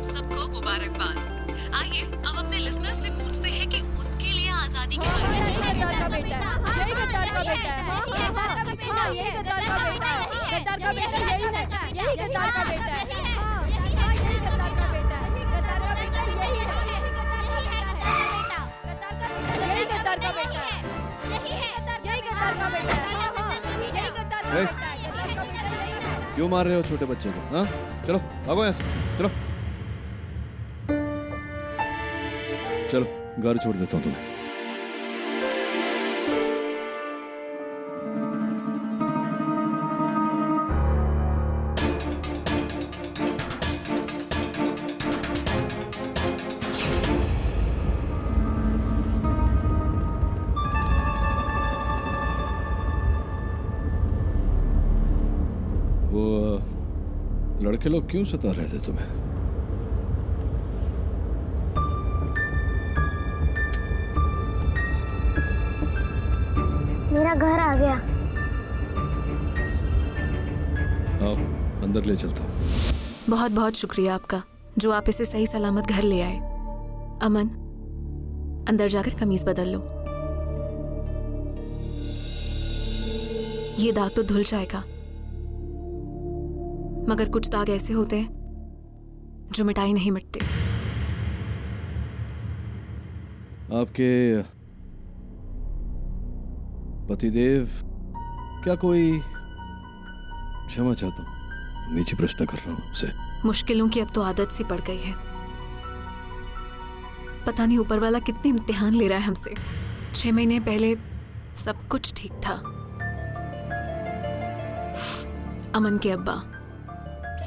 सबको मुबारकबाद। आइए अब अपने लिसनर्स से पूछते हैं कि उनके लिए आजादी के बारे में गद्दार का बेटा है, यही गद्दार का बेटा है। हाँ, यही गद्दार का बेटा है। गद्दार का बेटा यही है, यही गद्दार का बेटा है। हाँ, यही गद्दार का बेटा है। गद्दार का बेटा यही है, यही गद्दार का बेटा है। यही गद्दार का बेटा है। हाँ, यही गद्दार का बेटा है। गद्दार का बेटा यही है। क्यों मार रहे हो छोटे बच्चे को? हाँ, चलो भागो यहाँ से, चलो चलो घर छोड़ देता हूँ तुम्हें। वो लड़के लोग क्यों सता रहे थे तुम्हें? मेरा घर आ गया। आओ अंदर ले चलता हूँ। बहुत बहुत शुक्रिया आपका जो आप इसे सही सलामत घर ले आए। अमन, अंदर जाकर कमीज बदल लो। ये दाग तो धुल जाएगा, मगर कुछ दाग ऐसे होते हैं जो मिटाई नहीं मिटते। आपके पतिदेव क्या कोई, क्षमा चाहता हूँ नीचे प्रश्न कर रहा हूँ आपसे। मुश्किलों की अब तो आदत सी पड़ गई है। पता नहीं ऊपर वाला कितने इम्तिहान ले रहा है हमसे। 6 महीने पहले सब कुछ ठीक था। अमन के अब्बा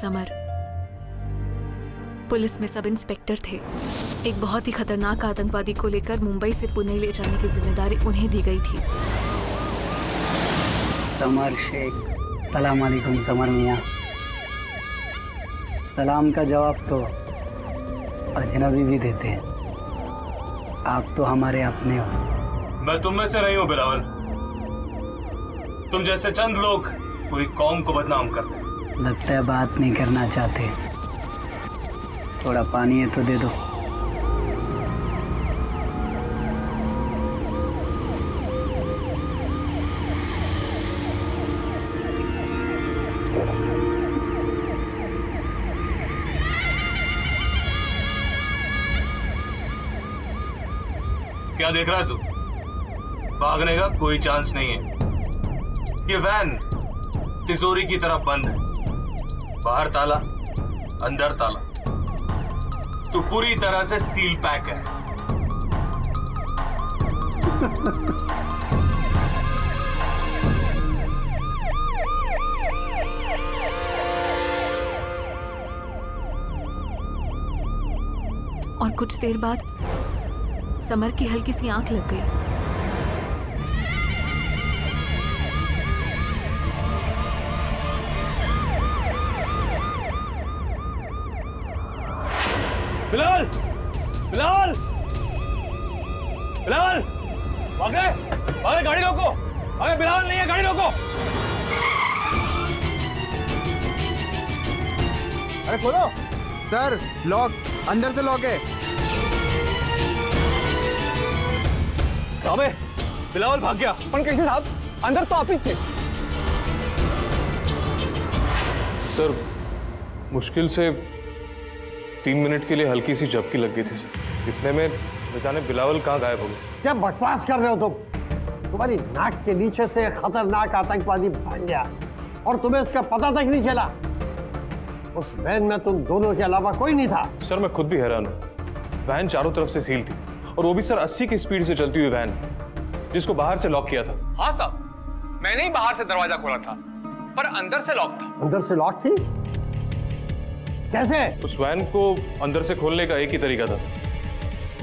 समर पुलिस में सब इंस्पेक्टर थे। एक बहुत ही खतरनाक आतंकवादी को लेकर मुंबई से पुणे ले जाने की जिम्मेदारी उन्हें दी गई थी। समर शेख, सलाम अलैकुम समर मियाँ। सलाम का जवाब तो अजनबी भी देते हैं। आप तो हमारे अपने हो। मैं तुम में से नहीं हूँ बिलावल। तुम जैसे चंद लोग पूरी कौम को बदनाम करते हैं। लगता है बात नहीं करना चाहते। थोड़ा पानी है तो दे दो। क्या देख रहा है तू? भागने का कोई चांस नहीं है। ये वैन तिजोरी की तरह बंद है। बाहर ताला, अंदर ताला। तू पूरी तरह से सील पैक है। और कुछ देर बाद समर की हल्की सी आंख लग गई। बिलाल! बिलाल! बिलाल! भागे! भागे, गाड़ी रोको! भागे, बिलाल नहीं है, गाड़ी रोको! अरे खोलो! सर लॉक, अंदर से लॉक है। अबे बिलावल भाग गया। पर कैसे साहब? अंदर तो आप ही थे। सर मुश्किल से 3 मिनट के लिए हल्की सी झपकी लग गई थी सर। इतने में न जाने बिलावल कहाँ गायब हो गए। क्या बकवास कर रहे हो तुम? तुम्हारी नाक के नीचे से एक खतरनाक आतंकवादी भाग गया और तुम्हें इसका पता तक नहीं चला। उस वैन में तुम दोनों के अलावा कोई नहीं था। सर मैं खुद भी हैरान हूँ। वैन चारों तरफ से सील थी और वो भी सर 80 की स्पीड से चलती हुई वैन, जिसको बाहर से लॉक किया था। हाँ साहब, मैंने ही बाहर से दरवाजा खोला था, पर अंदर से लॉक था। अंदर से लॉक थी? कैसे? उस वैन को अंदर से खोलने का एक ही तरीका था,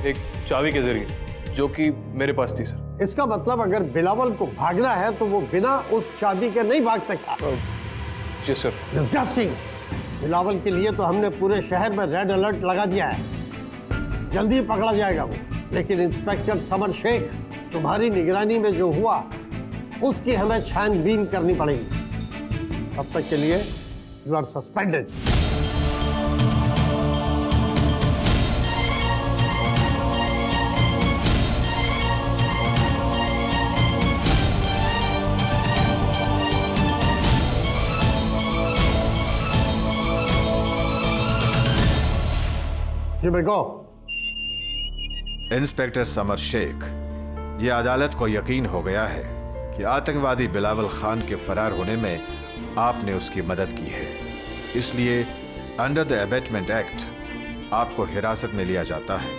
एक चाबी के जरिए, जो कि मेरे पास थी सर। इसका मतलब अगर बिलावल को भागना है तो वो बिना उस चाबी के नहीं भाग सकता। जी सर। डिस्गस्टिंग। बिलावल के लिए तो हमने पूरे शहर में रेड अलर्ट लगा दिया है। जल्दी पकड़ा जाएगा वो। लेकिन इंस्पेक्टर समर शेख, तुम्हारी निगरानी में जो हुआ उसकी हमें छानबीन करनी पड़ेगी। तब तक के लिए यू आर सस्पेंडेड। जी मैं गो। इंस्पेक्टर समर शेख, ये अदालत को यकीन हो गया है कि आतंकवादी बिलावल खान के फरार होने में आपने उसकी मदद की है, इसलिए अंडर द अबेटमेंट एक्ट आपको हिरासत में लिया जाता है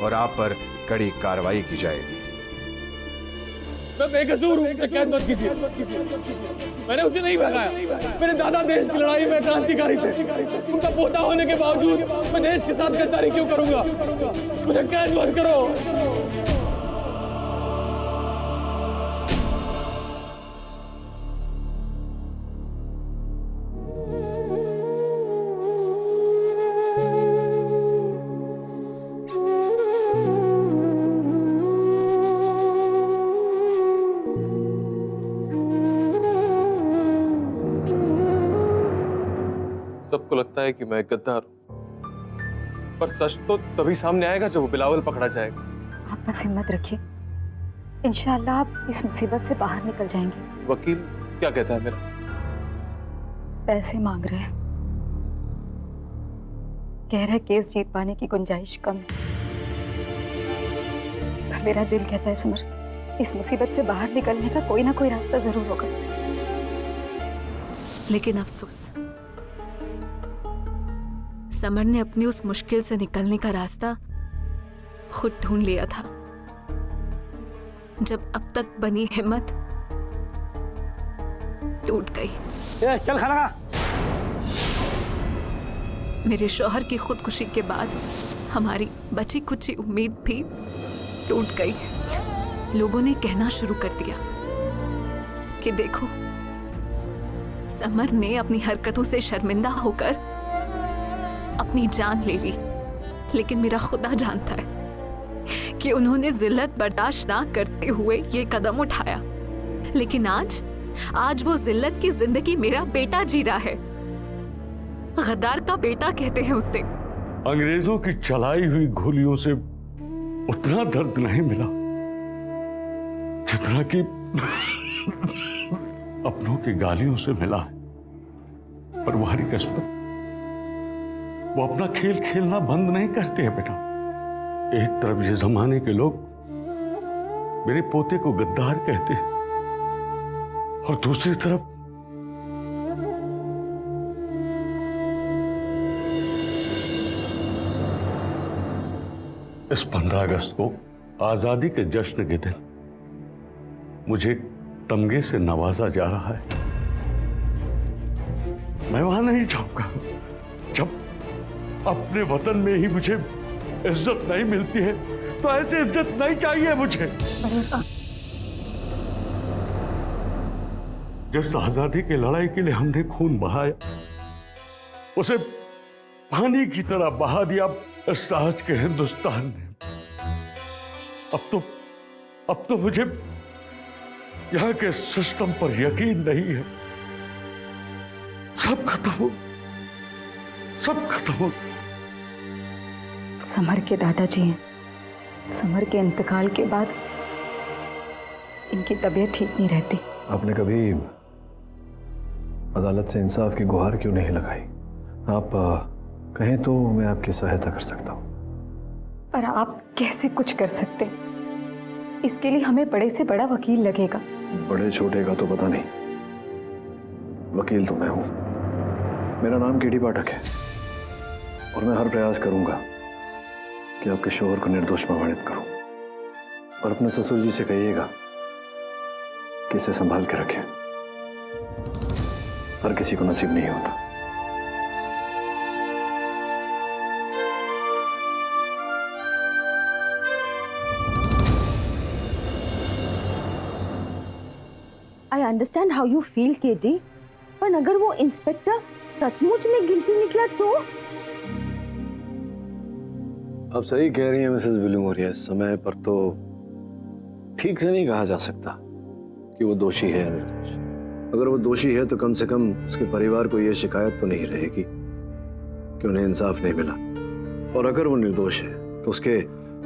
और आप पर कड़ी कार्रवाई की जाएगी। मैं बेकसूर हूं, कैद मत कीजिए। मैंने उसे नहीं भगाया। मेरे दादा देश की लड़ाई में क्रांतिकारी थे। उनका पोता होने के बावजूद मैं देश के साथ गद्दारी क्यों करूंगा? मुझे कैद मत करो। सबको लगता है कि मैं गद्दार हूं, पर सच तो तभी सामने आएगा जब वो बिलावल पकड़ा जाएगा। आप बस हिम्मत रखिए, इंशाअल्लाह आप इस मुसीबत से बाहर निकल जाएंगे। वकील क्या कहता है मेरा? पैसे मांग रहे हैं, कह रहे केस जीत पाने की गुंजाइश कम है। पर मेरा दिल कहता है समर, इस मुसीबत से बाहर निकलने का कोई ना कोई रास्ता जरूर होगा। लेकिन अफसोस, समर ने अपनी उस मुश्किल से निकलने का रास्ता खुद ढूंढ लिया था। जब अब तक बनी हिम्मत टूट गई। चल खाना खा। मेरे शौहर की खुदकुशी के बाद हमारी बची कुची उम्मीद भी टूट गई। लोगों ने कहना शुरू कर दिया कि देखो, समर ने अपनी हरकतों से शर्मिंदा होकर अपनी जान ले ली, लेकिन मेरा खुदा जानता है कि उन्होंने जिल्लत बर्दाश्त ना करते हुए ये कदम उठाया। लेकिन आज वो जिल्लत की जिंदगी मेरा बेटा जी रहा है। गद्दार का बेटा कहते हैं उसे। अंग्रेजों की चलाई हुई गोलियों से उतना दर्द नहीं मिला जितना कि अपनों की गालियों से मिला है। पर तुम्हारी किस्मत, वो अपना खेल खेलना बंद नहीं करते हैं बेटा। एक तरफ ये जमाने के लोग मेरे पोते को गद्दार कहते हैं और दूसरी तरफ इस 15 अगस्त को आजादी के जश्न के दिन मुझे तमगे से नवाजा जा रहा है। मैं वहां नहीं जाऊंगा जब अपने वतन में ही मुझे इज्जत नहीं मिलती है। तो ऐसी इज्जत नहीं चाहिए मुझे। जिस आजादी की लड़ाई के लिए हमने खून बहाया, उसे पानी की तरह बहा दिया इस आज के हिंदुस्तान ने। अब तो मुझे यहां के सिस्टम पर यकीन नहीं है। सब खत्म हो, सब खत्म हो। समर के दादाजी हैं। समर के इंतकाल के बाद इनकी तबीयत ठीक नहीं रहती। आपने कभी अदालत से इंसाफ की गुहार क्यों नहीं लगाई? आप कहें तो मैं आपकी सहायता कर सकता हूं। पर आप कैसे कुछ कर सकते? इसके लिए हमें बड़े से बड़ा वकील लगेगा। बड़े छोटे का तो पता नहीं, वकील तो मैं हूं। मेरा नाम केडी पाठक है और मैं हर प्रयास करूंगा कि आपके शोहर को निर्दोष प्रमाणित करूं। और अपने ससुर जी से कहिएगा कि इसे संभाल के रखें। हर किसी को नसीब नहीं होता। I understand how you feel, KD, पर अगर वो इंस्पेक्टर सचमुच में गिल्टी निकला तो? आप सही कह रही हैं मिसेस विलुमोरिया। इस समय पर तो ठीक से नहीं कहा जा सकता कि वो दोषी है या निर्दोष। अगर वो दोषी है तो कम से कम उसके परिवार को ये शिकायत तो नहीं रहेगी कि उन्हें इंसाफ नहीं मिला। और अगर वो निर्दोष है तो उसके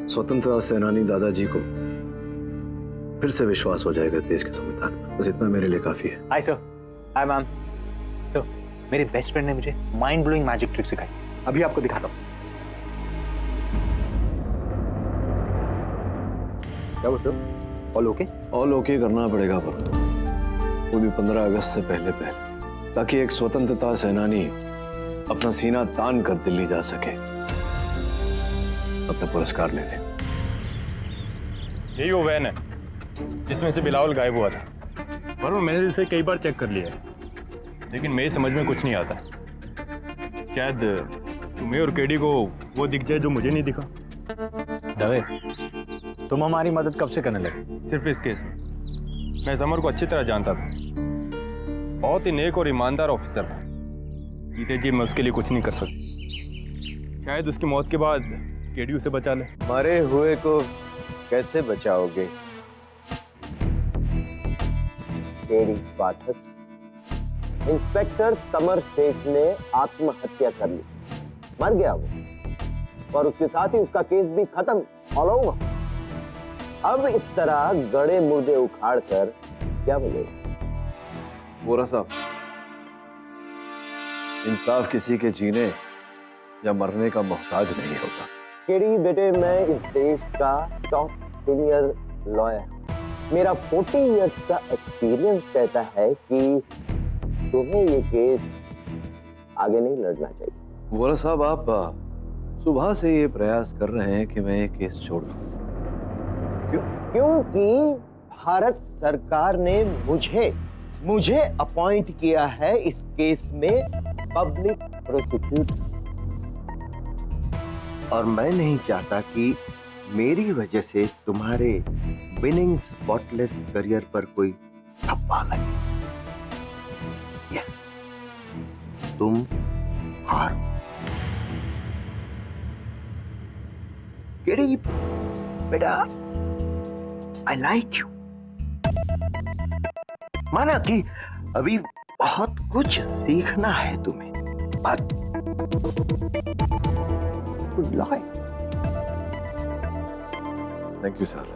स्वतंत्रता सेनानी दादाजी को फिर से विश्वास हो जाएगा देश के संविधान में। बस इतना मेरे लिए काफी है। Hi sir. Hi ma'am. Sir, मेरे बेस्ट फ्रेंड ने मुझे माइंड ब्लोइंग मैजिक ट्रिक सिखाई। अभी आपको दिखाता हूँ। क्या बोलते हो? ऑल ओके करना पड़ेगा पर वो भी 15 अगस्त से पहले, ताकि एक स्वतंत्रता सेनानी अपना सीना तान कर दिल्ली जा सके, अपना पुरस्कार ले ले। यही वो वैन है जिसमें से बिलावल गायब हुआ था। वरुण, मैंने इसे कई बार चेक कर लिया है, लेकिन मेरी समझ में कुछ नहीं आता। शायद तुम्हें और केडी को वो दिख जाए जो मुझे नहीं दिखा। दवे, तुम हमारी मदद कब से करने लगे? सिर्फ इस केस में। मैं समर को अच्छी तरह जानता था, बहुत ही नेक और ईमानदार ऑफिसर था। जीते जी मैं उसके लिए कुछ नहीं कर सकता। शायद उसकी मौत के बाद केडी उसे बचा ले। मरे हुए को कैसे बचाओगे? केडी पाठक, इंस्पेक्टर समर शेख ने आत्महत्या कर ली, मर गया वो, और उसके साथ ही उसका केस भी खत्म, ऑल ओवर। अब इस तरह गड़े मुर्दे उखाड़ कर क्या मिलेगा? वोरा साहब, इंसाफ किसी के जीने या मरने का मोहताज नहीं होता। केडी बेटे, मैं इस देश का टॉप सीनियर लॉयर, मेरा 40 इयर्स का एक्सपीरियंस कहता है कि तुम्हें ये केस आगे नहीं लड़ना चाहिए। वोरा साहब, आप सुबह से ये प्रयास कर रहे हैं कि मैं ये केस छोड़ दूं। क्यों? क्योंकि भारत सरकार ने मुझे अपॉइंट किया है इस केस में पब्लिक प्रोसिक्यूटर, और मैं नहीं चाहता कि मेरी वजह से तुम्हारे विनिंग स्पॉटलेस करियर पर कोई धब्बा लगे। यस, तुम हारो। केडी बेटा, आई लाइक यू। माना कि अभी बहुत कुछ सीखना है तुम्हें, but good luck. Thank you sir,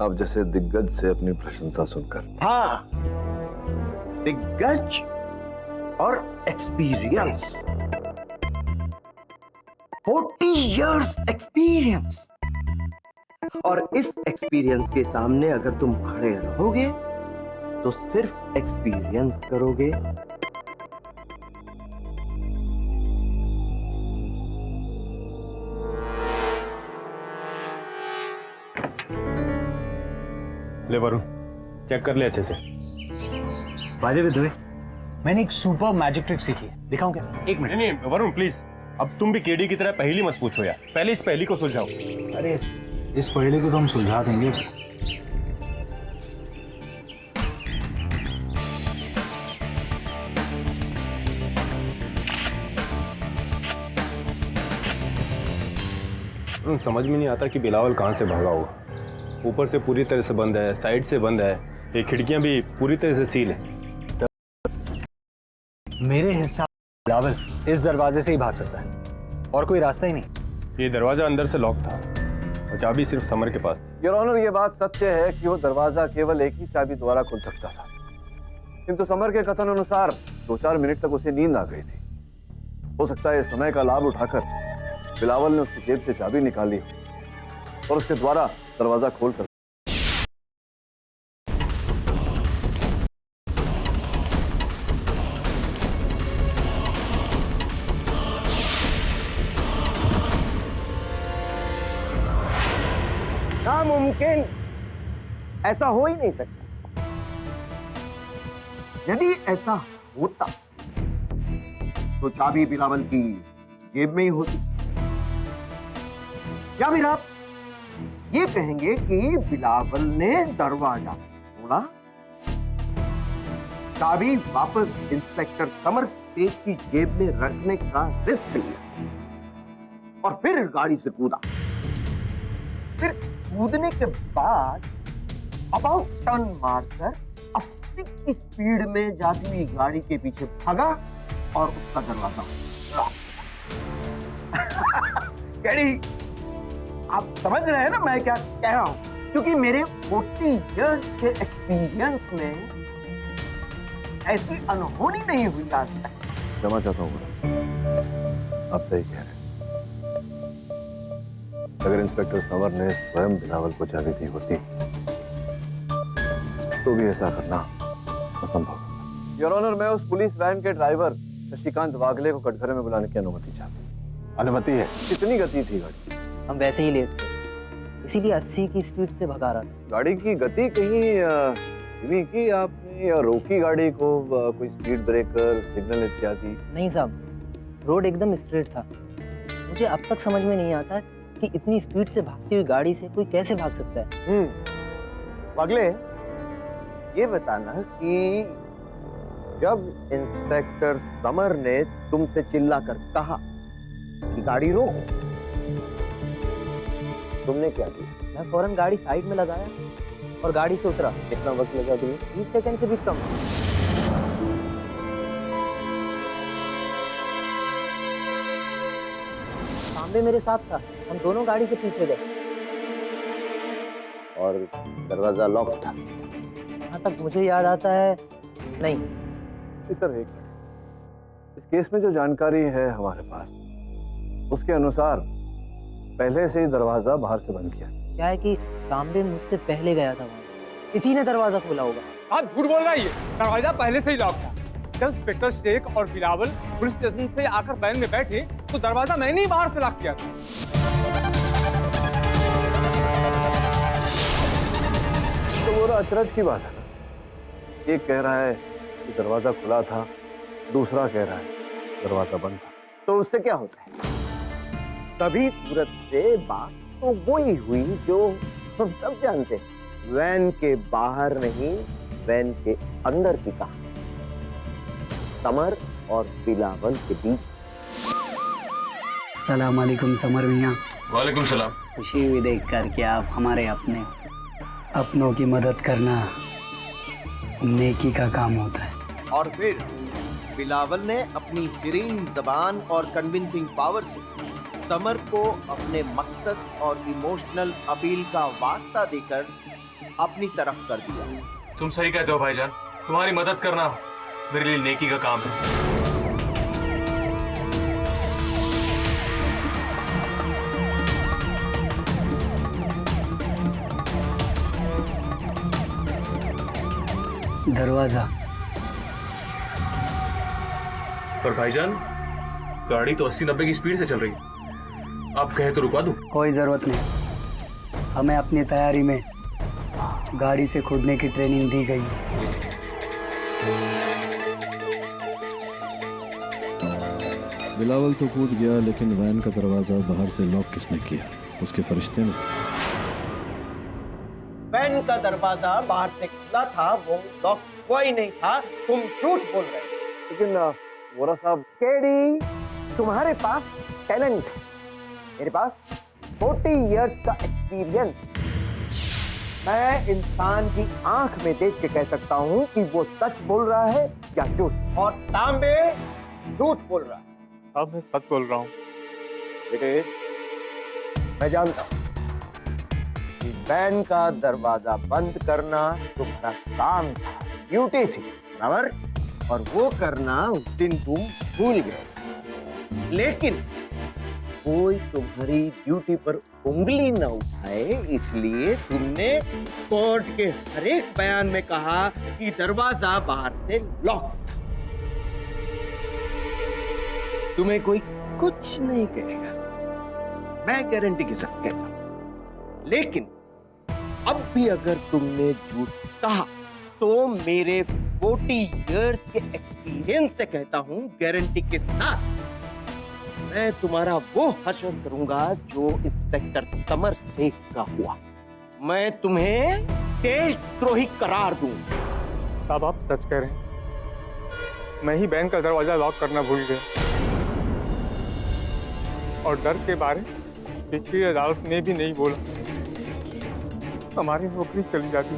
आप जैसे दिग्गज से अपनी प्रशंसा सुनकर। हाँ, दिग्गज और एक्सपीरियंस, 40 इयर्स एक्सपीरियंस, और इस एक्सपीरियंस के सामने अगर तुम खड़े रहोगे तो सिर्फ एक्सपीरियंस करोगे। ले वरुण, चेक कर ले अच्छे से। बाजे विधवे, मैंने एक सुपर मैजिक ट्रिक सीखी है, दिखाऊं क्या? एक मिनट। नहीं वरुण प्लीज, अब तुम भी केडी की तरह पहेली मत पूछो यार, पहले इस पहेली को सुलझाओ। अरे इस पहेली को तो हम सुलझा देंगे। समझ में नहीं आता कि बिलावल कहां से भागा होगा। ऊपर से पूरी तरह से बंद है, साइड से बंद है, ये खिड़कियां भी पूरी तरह से सील है। मेरे हिसाब से बिलावल इस दरवाजे से ही भाग सकता है, और कोई रास्ता ही नहीं। ये दरवाजा अंदर से लॉक था और चाबी सिर्फ समर के पास। योर ऑनर, ये बात सत्य है कि वो दरवाजा केवल एक ही चाबी द्वारा खुल सकता था, किंतु समर के कथन अनुसार 2-4 मिनट तक उसे नींद आ गई थी। हो सकता है समय का लाभ उठाकर बिलावल ने उसकी जेब से चाबी निकाली और उसके द्वारा दरवाजा खोलकर नामुमकिन, ऐसा हो ही नहीं सकता। यदि ऐसा होता तो चाबी बिलावल की जेब में ही होती, या फिर आप ये कहेंगे कि बिलावल ने दरवाजा तोड़ा, चाबी वापस इंस्पेक्टर समर शेख की जेब में रखने का रिस्क लिया और फिर गाड़ी से कूदा। फिर कूदने के बाद अबाउट टर्न मारकर 80 की स्पीड में जाती हुई गाड़ी के पीछे भागा और उसका दरवाजा केडी, आप समझ रहे हैं ना मैं क्या कह रहा हूं? क्योंकि मेरे 40 इयर्स के एक्सपीरियंस में ऐसी अनहोनी नहीं हुई आज तक। क्षमा चाहता हूँ, आप सही कह रहे हैं। अगर इंस्पेक्टर समर ने स्वयं बिलावल को चाबी दी होती तो भी ऐसा करना असंभव। योर ऑनर, मैं उस पुलिस वैन के ड्राइवर शशिकांत वागले को कटघरे में बुलाने की अनुमति चाहता हूँ। अनुमति है। कितनी गति थी गाड़ी? हम वैसे ही लेट थे, इसीलिए 80 की स्पीड से भगा रहा था। गाड़ी की गति कहीं धीमी की आपने या रोकी गाड़ी को? कोई स्पीड ब्रेकर, सिग्नल इत्यादि? नहीं साहब, रोड एकदम स्ट्रेट था। मुझे अब तक समझ में नहीं आता कि इतनी स्पीड से भागती हुई गाड़ी से कोई कैसे भाग सकता है। वागले, ये बताना कि जब इंस्पेक्टर समर ने तुमसे चिल्लाकर कहा कि गाड़ी रोको, तुमने क्या किया? मैं फौरन गाड़ी साइड में लगाया और गाड़ी से उतरा। कितना वक्त लगा तुम्हें? 20 सेकंड से भी कम। तांबे मेरे साथ था, हम दोनों गाड़ी से पीछे गए। और दरवाजा लॉक था? जहाँ तक मुझे याद आता है नहीं। जी सर, एक इस केस में जो जानकारी है हमारे पास, उसके अनुसार पहले से ही दरवाजा बाहर से बंद किया। क्या है कि तांबे मुझसे पहले गया था वहाँ, इसी ने दरवाजा खोला होगा। आप झूठ बोल रहा है, दरवाजा पहले से ही लॉक था। जब इंस्पेक्टर शेख और बिलावल पुलिस स्टेशन से आकर वैन में बैठे तो दरवाजा मैंने ही बाहर से लॉक किया था। तो वो अचरज की बात है ना। एक कह रहा है कि दरवाजा खुला था, दूसरा कह रहा है दरवाजा बंद था। तो उससे क्या होता है? सभी सूरत से बात तो वही हुई जो हम सब जानते हैं। वैन के बाहर नहीं, वैन के अंदर की कहानी समर और बिलावल के बीच। सलाम अलैकुम समर मियाँ। वालेकुम सलाम। खुशी हुई देखकर कि आप हमारे अपनों की मदद करना नेकी का काम होता है। और फिर बिलावल ने अपनी शीरीन जबान और कन्विंसिंग पावर से समर को अपने मकसद और इमोशनल अपील का वास्ता देकर अपनी तरफ कर दिया। तुम सही कहते हो भाईजान, तुम्हारी मदद करना मेरे लिए नेकी का काम है। दरवाजा। पर भाईजान, गाड़ी तो 80-90 की स्पीड से चल रही है, आप कहे तो रुकवा दूं? कोई जरूरत नहीं, हमें अपनी तैयारी में गाड़ी से कूदने की ट्रेनिंग दी गई है। बिलावल तो कूद गया, लेकिन वैन का दरवाजा बाहर से लॉक किसने किया? उसके फरिश्ते ने। वैन का दरवाजा बाहर से खुला था, वो लॉक कोई नहीं था। तुम झूठ बोल रहे हो। लेकिन वोरा साहब, केडी, तुम्हारे पास टैलेंट है, मेरे पास 40 इयर्स का एक्सपीरियंस। मैं इंसान की आंख में देख के कह सकता हूं कि वो सच बोल रहा है या झूठ। और तांबे झूठ बोल रहा है। साहब, मैं सच बोल रहा हूँ। बेटे, मैं जानता हूं कि वैन का दरवाजा बंद करना तुम्हारा काम था, ड्यूटी थी, बराबर? और वो करना उस दिन तुम भूल गए। लेकिन कोई तुम्हारी ड्यूटी पर उंगली न उठाए, इसलिए तुमने कोर्ट के हर एक बयान में कहा कि दरवाजा बाहर से लॉक था। तुम्हें कोई कुछ नहीं कहेगा, मैं गारंटी के साथ कहता हूं। लेकिन अब भी अगर तुमने झूठ कहा तो मेरे 40 इयर्स के एक्सपीरियंस से कहता हूं, गारंटी के साथ, मैं तुम्हारा वो हश्र करूंगा जो इंस्पेक्टर समर शेख का हुआ। मैं तुम्हें देशद्रोही करार दूंगा। साहब, आप सच कह रहे हैं। मैं ही वैन का दरवाजा लॉक करना भूल गया और डर के बारे पिछली अदालत ने भी नहीं बोला, हमारी नौकरी चली जाती।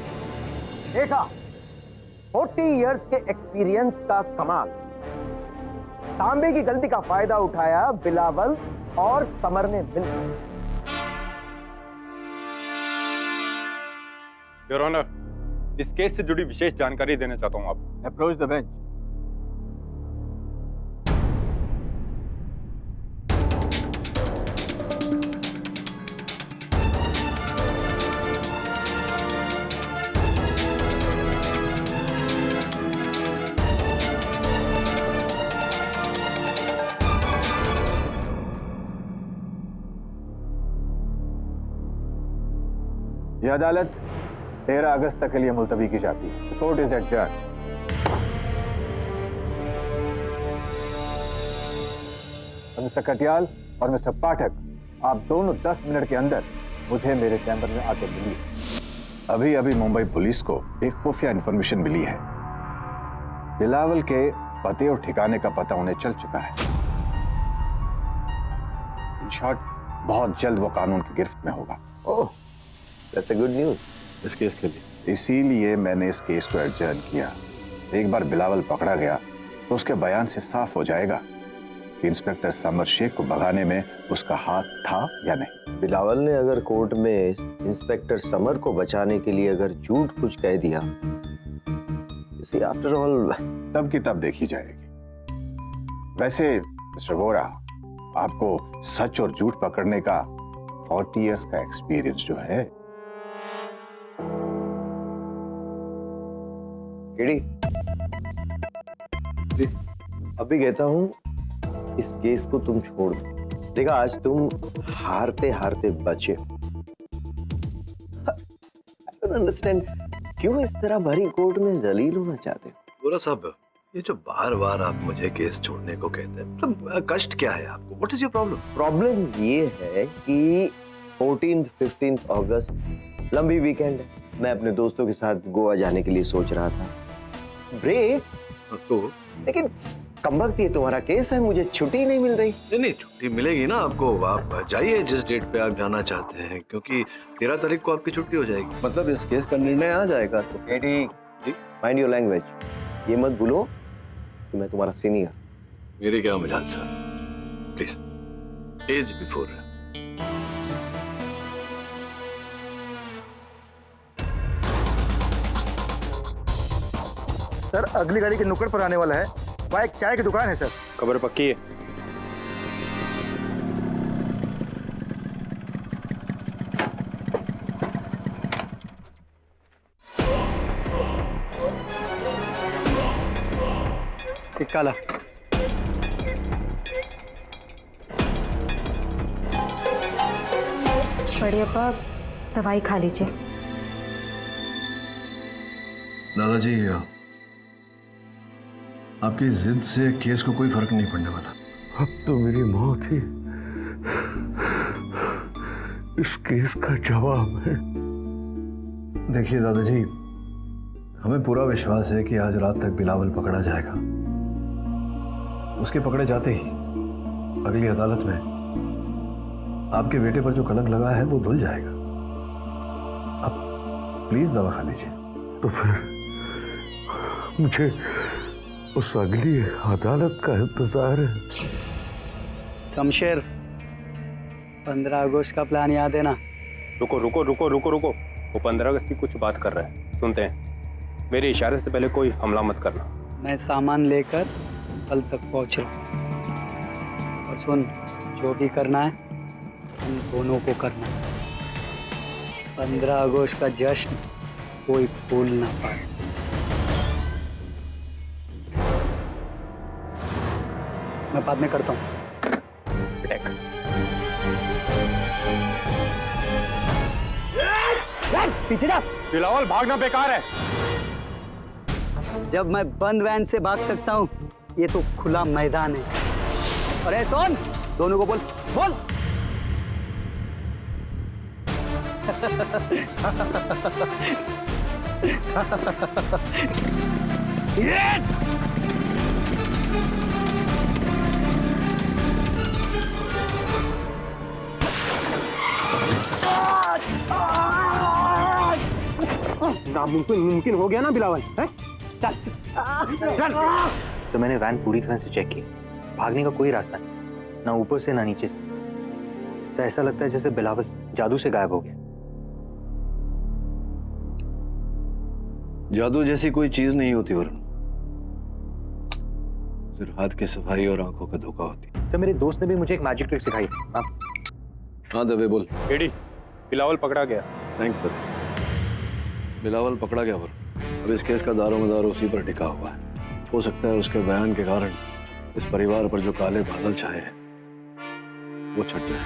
देखा, 40 इयर्स के एक्सपीरियंस का कमाल। तांबे की गलती का फायदा उठाया बिलावल और समर ने मिलकर। योर ऑनर, इस केस से जुड़ी विशेष जानकारी देना चाहता हूं आप। Approach the bench. यह अदालत 13 अगस्त तक के लिए मुलतवी की जाती है। Court is adjourn. Mister Katiyal और मिस्टर पाठक, आप दोनों 10 मिनट के अंदर मुझे मेरे चैम्बर में आके मिलिए। अभी अभी मुंबई पुलिस को एक खुफिया इंफॉर्मेशन मिली है। बिलावल के पते और ठिकाने का पता उन्हें चल चुका है। इन शॉर्ट, बहुत जल्द वो कानून की गिरफ्त में होगा। ओह, दैट्स अ गुड न्यूज़ इस केस के लिए। इसीलिए मैंने इस केस को एडजर्न किया। एक बार बिलावल पकड़ा गया तो उसके बयान से साफ हो जाएगा कि इंस्पेक्टर समर शेख को भगाने में उसका हाथ था या नहीं। बिलावल ने अगर कोर्ट में इंस्पेक्टर समर को बचाने के लिए अगर झूठ कुछ कह दिया, इसे आफ्टर ऑल तब की तब देखी जाएगी। वैसे मिस्टर वोरा, आपको सच और झूठ पकड़ने का 40 इयर्स का एक्सपीरियंस जो है। केडी, अभी कहता हूं, इस केस को तुम छोड़ दो। देखा, आज तुम हारते हारते बचे। I don't understand, क्यों इस तरह भरी कोर्ट में जलील होना चाहते हो? वोरा साहब, ये जो बार बार आप मुझे केस छोड़ने को कहते हैं, मतलब कष्ट क्या है आपको? What is your problem? Problem ये है कि 14th 15th अगस्त लंबी वीकेंड है। मैं अपने दोस्तों के साथ गोवा जाने के लिए सोच रहा था। ब्रेक तो लेकिन कमबख्त ये तुम्हारा केस है, मुझे छुट्टी नहीं मिल रही। नहीं, छुट्टी मिलेगी ना आपको। आप जाइए जिस डेट पे आप जाना चाहते हैं, क्योंकि 13 तारीख को आपकी छुट्टी हो जाएगी। मतलब इस केस का निर्णय आ जाएगा। तो केडी, माइंड योर लैंग्वेज। ये मत भूलो कि मैं तुम्हारा सीनियर। मेरी क्या मजाल sir, please, age before. Sir, अगली गाड़ी के नुक्कड़ पर आने वाला है। वहाँ एक चाय की दुकान है सर। खबर पक्की है? एक काला। बड़े अब्बा, दवाई खा लीजिए। दादाजी, आपकी जिद से केस को कोई फर्क नहीं पड़ने वाला। अब तो मेरी मौत ही इस केस का जवाब है। देखिए दादाजी, हमें पूरा विश्वास है कि आज रात तक बिलावल पकड़ा जाएगा। उसके पकड़े जाते ही अगली अदालत में आपके बेटे पर जो कलंक लगा है वो धुल जाएगा। आप प्लीज दवा खा लीजिए। तो फिर मुझे उस अगली अदालत का इंतजार है। शमशेर, 15 अगस्त का प्लान याद है ना? रुको रुको रुको रुको रुको, वो 15 अगस्त की कुछ बात कर रहा है, सुनते हैं। मेरे इशारे से पहले कोई हमला मत करना। मैं सामान लेकर कल तक पहुंच रहा हूँ। और सुन, जो भी करना है हम दोनों को करना है। 15 अगस्त का जश्न कोई भूल ना पाए। मैं बाद में करता हूँ। पीछे जा। बिलावल, भागना बेकार है। जब मैं बंद वैन से भाग सकता हूँ, ये तो खुला मैदान है। अरे सोन, दोनों को बोल बोल। नामुमकिन मुमकिन हो गया ना बिलावल, है? चल चल। तो मैंने वैन पूरी तरह से चेक की, भागने का कोई रास्ता नहीं, ना ऊपर से ना नीचे से। तो ऐसा लगता है जैसे बिलावल जादू से गायब हो गया। जादू जैसी कोई चीज नहीं होती वरुण, सिर्फ हाथ की सफाई और आंखों का धोखा होती। तो मेरे दोस्त ने भी मुझे एक मैजिक ट्रिक सिखाई। हाँ दबे बोल। एडी, बिलावल पकड़ा गया। Thanks sir. बिलावल पकड़ा गया वरुण। अब इस केस का दारोमदार उसी पर टिका हुआ है। हो सकता है उसके बयान के कारण इस परिवार पर जो काले बादल छाए हैं वो छट जाए।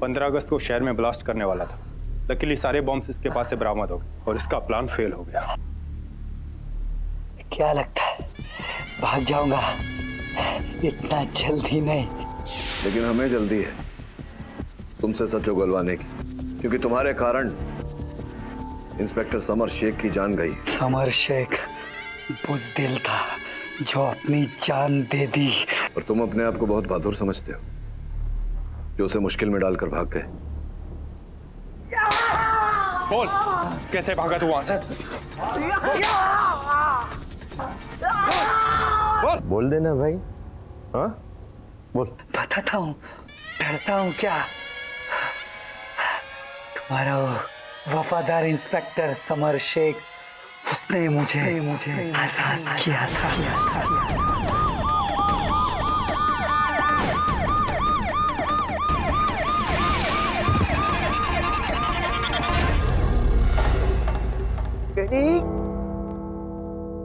15 अगस्त को शहर में ब्लास्ट करने वाला था। लकीली सारे बॉम्ब्स इसके पास से बरामद हो गए और इसका प्लान फेल हो गया। क्या लगता है भाग जाऊंगा? इतना जल्दी नहीं। लेकिन हमें जल्दी है तुमसे सच उगलवाने की, क्योंकि तुम्हारे कारण इंस्पेक्टर समर शेख की जान गई। समर शेख बुज़दिल था जो अपनी जान दे दी। और तुम अपने आप को बहुत बहादुर समझते हो जो उसे मुश्किल में डालकर भाग गए। बोल, कैसे भागा तू वहां से? बोल देना भाई। हाँ बोल। बताता हूँ, डरता हूँ क्या? तुम्हारा वो वफादार इंस्पेक्टर समर शेख, उसने मुझे आजाद किया था।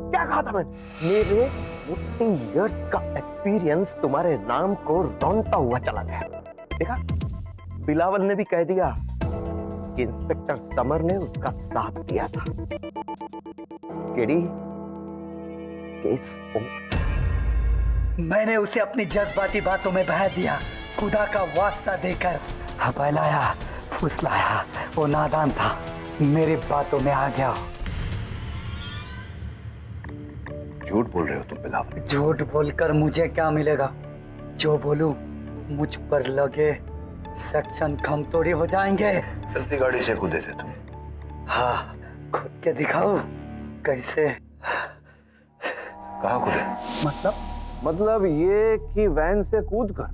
क्या कहा था मैंने? मेरे 40 इयर्स का एक्सपीरियंस तुम्हारे नाम को रौंदता हुआ चला गया। देखा, बिलावल ने भी कह दिया कि इंस्पेक्टर समर ने उसका साथ दिया था। केडी, केस मैंने उसे अपनी जज्बाती बातों में बहा दिया, खुदा का वास्ता देकर बहलाया, फुसलाया। वो नादान था, मेरी बातों में आ गया। झूठ बोल रहे हो तुम बिलावल। झूठ बोलकर मुझे क्या मिलेगा? जो बोलूं मुझ पर लगे सेक्शन खम तोड़ी हो जाएंगे। चलती गाड़ी से कूदे थे तुम। हाँ, खुद के दिखाओ कैसे। कहाँ कूदे? मतलब ये कि वैन से कूदकर।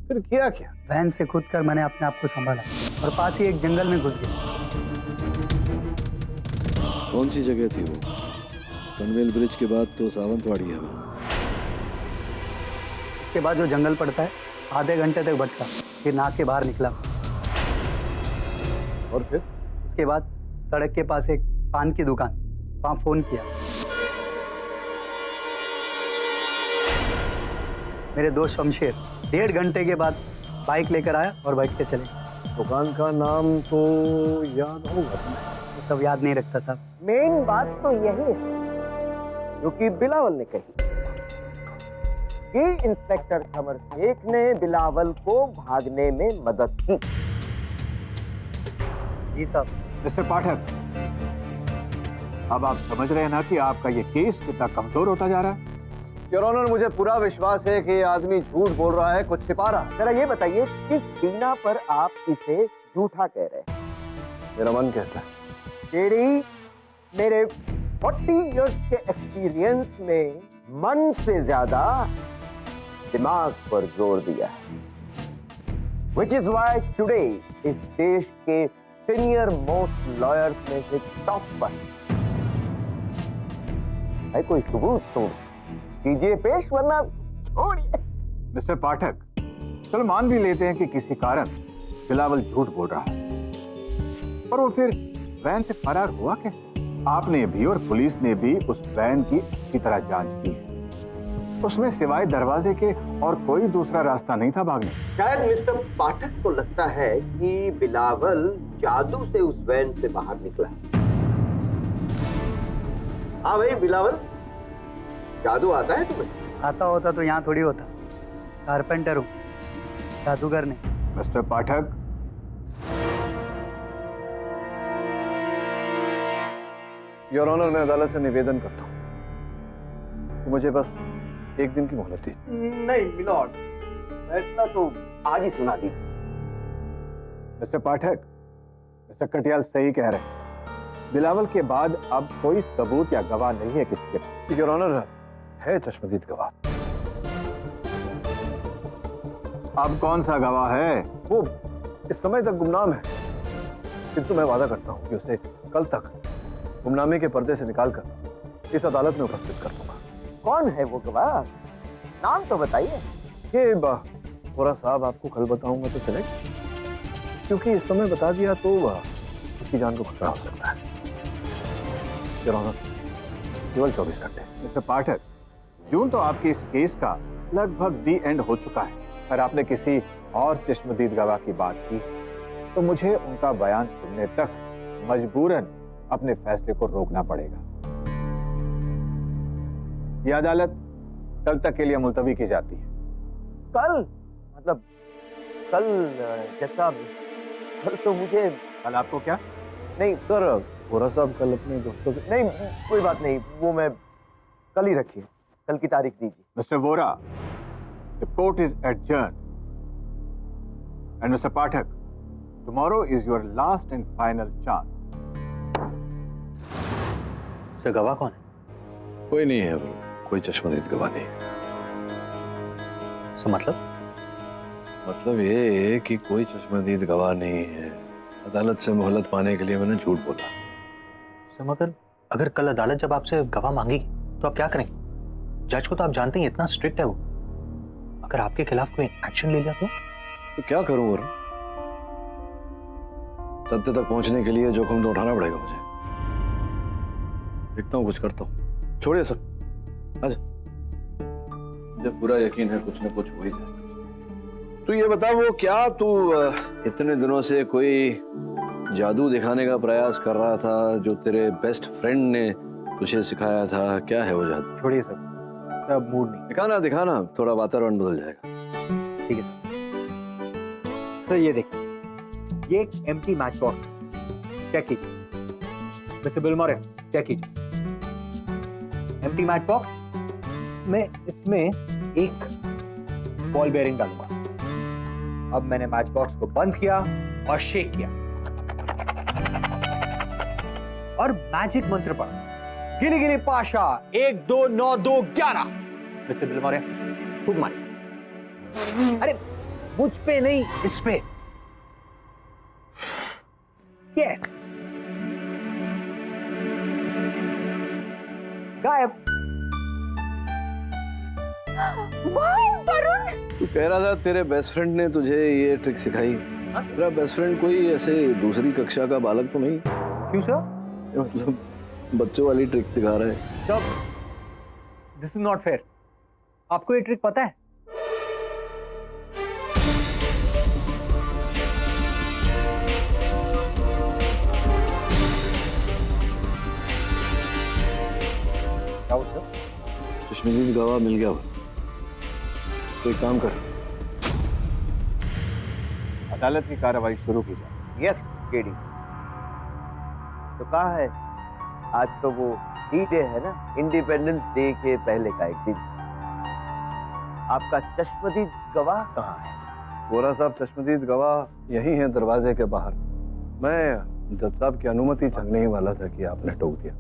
फिर किया क्या? वैन से कूदकर मैंने अपने आप को संभाला और पास ही एक जंगल में घुस गया। कौन सी जगह थी वो? पनवेल ब्रिज के बाद तो सावंतवाड़ी है। के बाद जो जंगल पड़ता है, आधे घंटे तक बचा, फिर नाक के बाहर निकला। और फिर उसके बाद सड़क के पास एक पान की दुकान, वहां फोन किया। मेरे दोस्त शमशेर 1.5 घंटे के बाद बाइक लेकर आया और बैठ के चले। दुकान का नाम तो याद होगा तुम्हें? तो सब याद नहीं रखता साहब। मेन बात तो यही है जो कि बिलावल ने कही कि इंस्पेक्टर समर शेख ने बिलावल को भागने में मदद की। जी साहब। मिस्टर पाठक, अब आप समझ रहे हैं ना कि आपका ये केस कितना कमजोर होता जा रहा है। योर ऑनर, मुझे पूरा विश्वास है कि ये आदमी झूठ बोल रहा है, कुछ छिपा रहा है। जरा ये बताइए किस बिना पर आप इसे झूठा कह रहे हैं? मेरा मन कहता है। तेरी मेरे 40 इयर्स के एक्सपीरियंस में मन से ज्यादा दिमाग पर जोर दिया है। Which is why today इस देश के सीनियर मोस्ट लॉयर्स में से टॉप पर है। कोई सबूत तो कीजिए पेश, वरना छोड़िए। मिस्टर पाठक, चलो मान भी लेते हैं कि किसी कारण बिलावल झूठ बोल रहा है, पर वो फिर वैन से फरार हुआ कैसे? आपने भी और पुलिस ने भी उस वैन की अच्छी तरह जांच की है। उसमें सिवाय दरवाजे के और कोई दूसरा रास्ता नहीं था भागने। शायद मिस्टर पाठक को लगता है कि बिलावल जादू से उस वैन से बाहर निकला। हाँ भाई बिलावल, जादू आता है तुम्हें? आता होता तो यहाँ थोड़ी होता। कारपेंटर हूँ, जादूगर नहीं। मिस्टर पाठक, योर ऑनर, मैं अदालत से निवेदन करता हूँ कि मुझे बस एक दिन की मोहलत दीजिए। नहीं मिलॉर्ड, फैसला तो आज ही सुना दी। मिस्टर पाठक, मिस्टर कटियाल सही कह रहे हैं। बिलावल के बाद अब कोई सबूत या गवाह नहीं है किसी के पास। योर ऑनर, है चश्मदीद गवाह। अब कौन सा गवाह है? वो इस समय तक गुमनाम है, किंतु मैं वादा करता हूँ कि उसे कल तक गुमनामे के पर्दे से निकालकर इस अदालत में उपस्थित कर दूंगा। कौन है वो गवाह? नाम तो बताइए। ये बोरा साहब, आपको कल बताऊंगा तो चलेगा, क्योंकि इस समय बता दिया तो उसकी जान को खतरा हो सकता है। योर ऑनर, केवल 24 घंटे। मिस्टर पाठक, यूं तो आपकी इस केस का लगभग दी एंड हो चुका है, पर आपने किसी और चश्मदीद गवाह की बात की तो मुझे उनका बयान सुनने तक मजबूरन अपने फैसले को रोकना पड़ेगा। यह अदालत कल तक के लिए मुलतवी की जाती है। कल मतलब कल जैसा कल तो मुझे कल आपको क्या? नहीं सर, वोरा साहब कल अपने दोस्तों के नहीं, कोई बात नहीं, वो मैं कल ही रखिए, कल की तारीख दीजिए। Mister Vora, the court is adjourn and mister Pathak, tomorrow is your last and final chance. Sir गवाह कौन है? कोई नहीं है, कोई चश्मदीद गवाह नहीं। सर मतलब ये है कि कोई चश्मदीद गवाह नहीं है। अदालत से मोहलत पाने के लिए मैंने झूठ बोला। सर मगर अगर कल अदालत जब आपसे गवाह मांगेगी तो आप क्या करेंगे? जज को तो आप जानते हैं इतना स्ट्रिक्ट है वो, अगर आपके खिलाफ कोई एक्शन ले लिया तो क्या करूं? और सत्य तक पहुंचने के लिए जोखिम तो उठाना पड़ेगा मुझे। देखता हूं, कुछ करता हूं। छोड़िए सब, अच्छा मुझे पूरा यकीन है कुछ न कुछ हो ही जाएगा। तू ये बता, वो क्या तू इतने दिनों से कोई जादू दिखाने का प्रयास कर रहा था जो तेरे बेस्ट फ्रेंड ने तुझे सिखाया था? क्या है वो जादू? छोड़िए सब मूड नहीं। दिखाना दिखाना, थोड़ा वातावरण बदल जाएगा। ठीक है सर, ये देखिए, ये एक एम्प्टी मैच बॉक्स, चेक कीजिए। मिस्टर बिलमोरे, चेक कीजिए। एम्प्टी मैच बॉक्स में इसमें एक बॉल बेयरिंग डालूंगा। अब मैंने मैच बॉक्स को बंद किया और शेक किया और मैजिक मंत्र पढ़ा, गिनी गिनी पाशा 1 2 9 2 11। मिस्टर बिलमोरे, खूब मारिए। अरे मुझ पे नहीं, इस पे। यस, गायब। वरुण, तू कह रहा था तेरे बेस्ट फ्रेंड ने तुझे ये ट्रिक सिखाई। तेरा बेस्ट फ्रेंड कोई ऐसे दूसरी कक्षा का बालक तो नहीं? क्यों सर? मतलब बच्चों वाली ट्रिक दिखा रहा है। Sir, this is not fair. आपको ये ट्रिक पता है? चश्मदीद गवाह मिल गया। तो एक काम कर, अदालत की कार्रवाई शुरू की जाए। Yes KD. तो कहा है, आज तो वो डी डे है ना, इंडिपेंडेंस डे के पहले का एक दिन। आपका चश्मदीद गवाह कहाँ है? वोरा साहब, चश्मदीद गवाह यही हैं, दरवाजे के बाहर। मैं जज साहब की अनुमति चाहने ही वाला था कि आपने टोक दिया।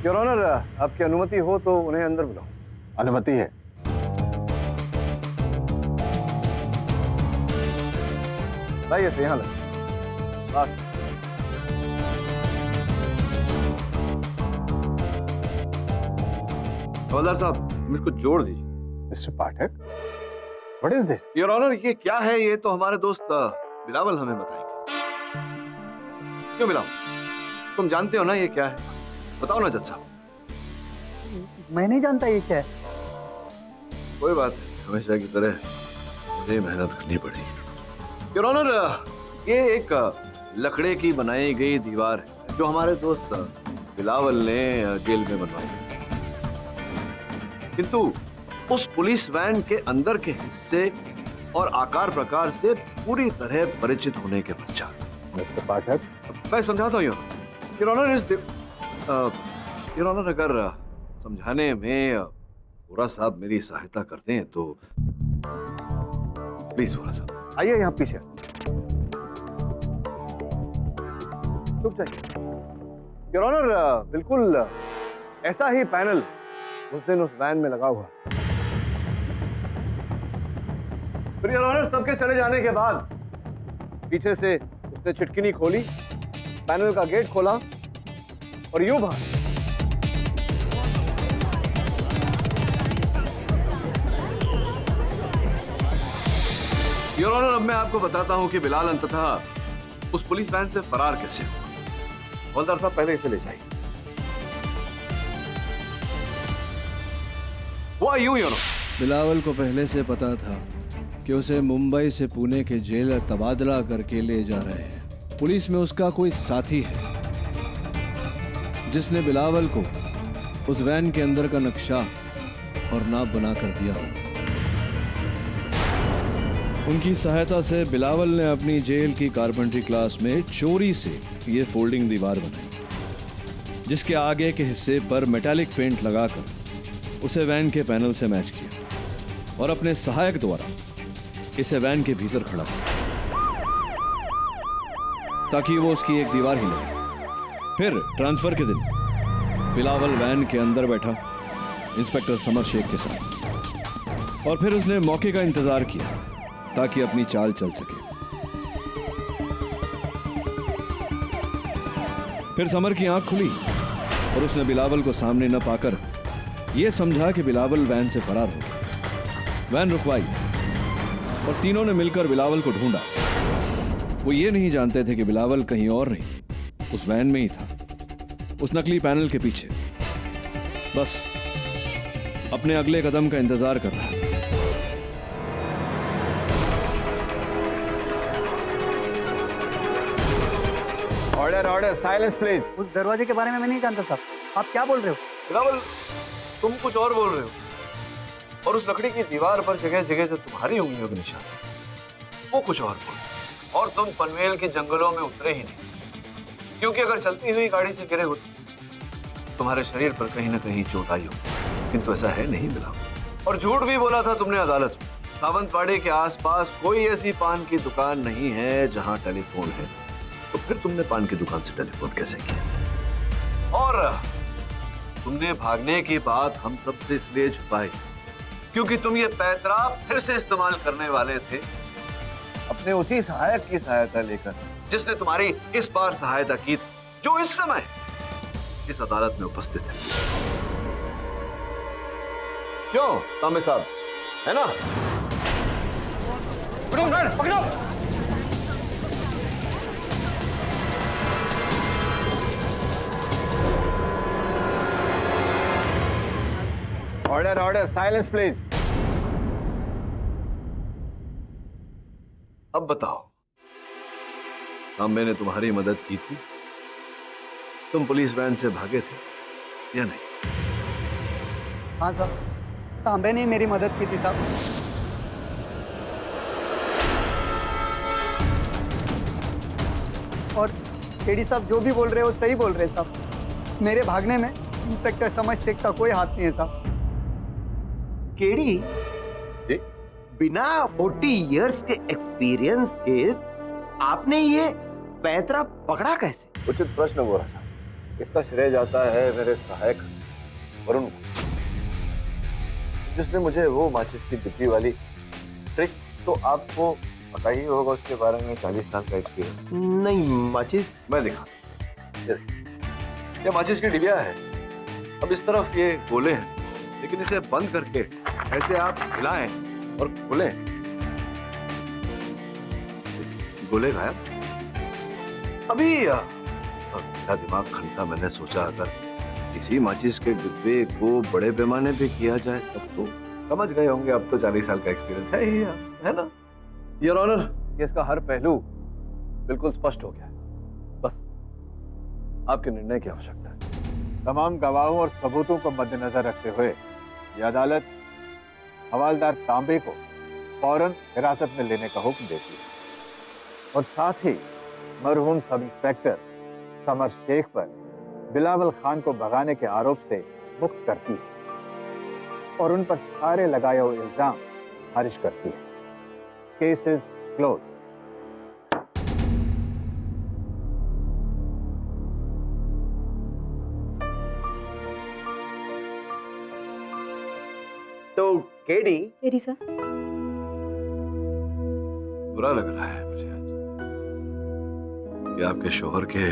योर ऑनर, आपकी अनुमति हो तो उन्हें अंदर बुलाओ। अनुमति है। लाइए से यहाँ लगे। बस हवलदार साहब, मेरे को जोड़ दीजिए। Mister Pathak, what is this? Your honour, ये क्या है? ये तो हमारे दोस्त बिलावल हमें बताएंगे। क्यों बिलावल, तुम जानते हो ना ये क्या है? बताओ ना जज साहब। मैं नहीं जानता ये क्या है। कोई बात नहीं, हमेशा की तरह मुझे मेहनत करनी पड़ेगी। योर ऑनर, ये एक लकड़े की बनाई गई दीवार है जो हमारे दोस्त बिलावल ने जेल में बनवाई है। किंतु उस पुलिस वैन के अंदर के हिस्से और आकार प्रकार से पूरी तरह परिचित होने के पश्चात। मिस्टर पाठक, मैं समझाता हूँ योर ऑनर, अगर समझाने में वोरा साहब मेरी सहायता कर दें तो प्लीज। वोरा साहब आइए यहाँ पीछे। चुप जाइए। योर ऑनर, बिल्कुल ऐसा ही पैनल उस दिन उस वैन में लगा हुआ। फिर योर ऑनर, सबके चले जाने के बाद पीछे से उसने चिटकिनी खोली, पैनल का गेट खोला और यूं बाहर। योर ऑनर, अब मैं आपको बताता हूं कि बिलाल अंततः उस पुलिस वैन से फरार कैसे हुआ। हवलदार साहब, पहले इसे ले जाइए। Who are you, know? Bilawal को पहले से पता था कि उसे मुंबई से पुणे के जेल तबादला करके ले जा रहे हैं। पुलिस में उसका कोई साथी है जिसने बिलावल को उस वैन के अंदर का नक्शा और नाप बना कर दिया हो। उनकी सहायता से बिलावल ने अपनी जेल की कारपेंट्री क्लास में चोरी से ये फोल्डिंग दीवार बनाई, जिसके आगे के हिस्से पर मेटालिक पेंट लगाकर उसे वैन के पैनल से मैच किया और अपने सहायक द्वारा इसे वैन के भीतर खड़ा किया ताकि वो उसकी एक दीवार ही लगे। फिर ट्रांसफर के दिन बिलावल वैन के अंदर बैठा इंस्पेक्टर समर शेख के साथ और फिर उसने मौके का इंतजार किया ताकि अपनी चाल चल सके। फिर समर की आंख खुली और उसने बिलावल को सामने न पाकर यह समझा कि बिलावल वैन से फरार हो गया। वैन रुकवाई और तीनों ने मिलकर बिलावल को ढूंढा। वो ये नहीं जानते थे कि बिलावल कहीं और नहीं, उस वैन में ही था, उस नकली पैनल के पीछे, बस अपने अगले कदम का इंतजार कर रहा था। Order order, silence please. उस दरवाजे के बारे में मैं नहीं जानता साहब, आप क्या बोल रहे हो? बिलावल, तुम कुछ और बोल रहे हो और उस लकड़ी की दीवार पर जगह जगह जो तुम्हारी उंगलियों के निशान है वो कुछ और बोल। और तुम पनवेल के जंगलों में उतरे ही नहीं, क्योंकि अगर चलती हुई गाड़ी से गिरे होते तुम्हारे शरीर पर कहीं ना कहीं चोट आई हो, किंतु ऐसा है नहीं बिलावल। और झूठ भी बोला था तुमने अदालत में। सावंतवाड़ी के आसपास कोई ऐसी पान की दुकान नहीं है जहां टेलीफोन है, तो फिर तुमने पान की दुकान से टेलीफोन कैसे किया? और तुमने भागने की बात हम सबसे इसलिए छुपाई क्योंकि तुम ये पैतरा फिर से इस्तेमाल करने वाले थे अपने उसी सहायक की सहायता लेकर जिसने तुम्हारी इस बार सहायता की थी, जो इस समय इस अदालत में उपस्थित है। क्यों तामे साहब, है ना? पकड़ो पकड़ो। Order order, silence please. अब बताओ, तांबे ने तुम्हारी मदद की थी? तुम पुलिस वैन से भागे थे या नहीं? हाँ साहब, तांबे ने मेरी मदद की थी साहब। और केडी साहब जो भी बोल रहे हो सही बोल रहे साहब। मेरे भागने में इंस्पेक्टर समर शेख का कोई हाथ नहीं है साहब। केडी, बिना 40 इयर्स के एक्सपीरियंस के आपने ये पैतरा पकड़ा कैसे? उचित प्रश्न बोला साहब। इसका श्रेय जाता है मेरे सहायक वरुण, जिसने मुझे वो माचिस की डिब्बी वाली ट्रिक, तो आपको पता ही होगा उसके बारे में, 40 साल का एक्सपीरियंस। नहीं, माचिस मैं दिखा। ये माचिस की डिबिया है। अब इस तरफ ये गोले हैं, लेकिन इसे बंद करके ऐसे आप हिलाएं और खुलें, गोले गायब। अभी मेरा दिमाग खंता, मैंने सोचा अगर इसी माचिस के डिब्बे को बड़े पैमाने पे किया जाए तब तो समझ गए होंगे। अब तो 40 साल का एक्सपीरियंस है ही, है ना? योर ऑनर, केस का हर पहलू बिल्कुल स्पष्ट हो गया है। बस आपके निर्णय की आवश्यकता है। तमाम गवाहों और सबूतों को मद्देनजर रखते हुए यह अदालत हवालदार तांबे को फौरन हिरासत में लेने का हुक्म देती है और साथ ही मरहूम सब इंस्पेक्टर समर शेख पर बिलावल खान को भगाने के आरोप से मुक्त करती है और उन पर सारे लगाए हुए इल्जाम खारिज करती है। Case is close. तो केडी सर, बुरा लग रहा है मुझे आज कि आपके शोहर के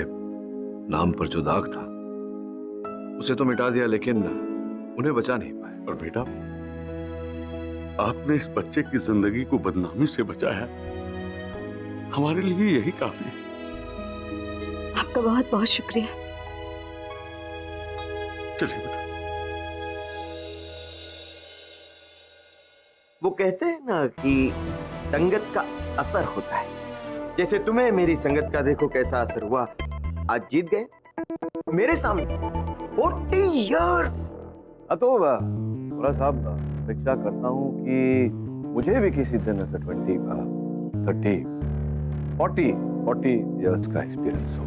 नाम पर जो दाग था उसे तो मिटा दिया, लेकिन उन्हें बचा नहीं पाए। और बेटा, आपने इस बच्चे की जिंदगी को बदनामी से बचाया, हमारे लिए यही काफी है। आपका बहुत बहुत शुक्रिया। चलिए बेटा। वो कहते हैं ना कि संगत का असर होता है, जैसे तुम्हें मेरी संगत का देखो कैसा असर हुआ। आज जीत गए मेरे सामने 40 इयर्स। तो थोड़ा साहब अपेक्षा करता हूँ कि मुझे भी किसी दिन ऐसा 20 का 30 40 इयर्स का एक्सपीरियंस हो।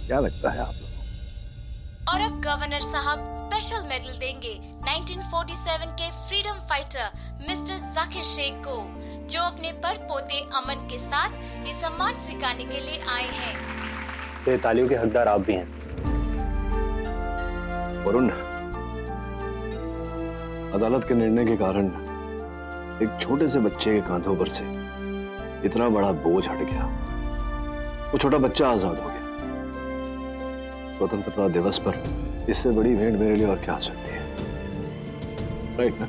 क्या लगता है आप लोगों? और अब गवर्नर साहब स्पेशल मेडल देंगे 1947 के freedom fighter mister Zakir Sheikh को, जो अपने पर पोते अमन के साथ ये सम्मान स्वीकारने के लिए आए हैं। ये तालियों के हकदार आप भी हैं। वरुण, अदालत के निर्णय के कारण एक छोटे से बच्चे के कांधों पर से इतना बड़ा बोझ हट गया। वो छोटा बच्चा आजाद हो गया। स्वतंत्रता दिवस पर इससे बड़ी भेंट मेरे लिए और क्या हो सकती है? राइट ना?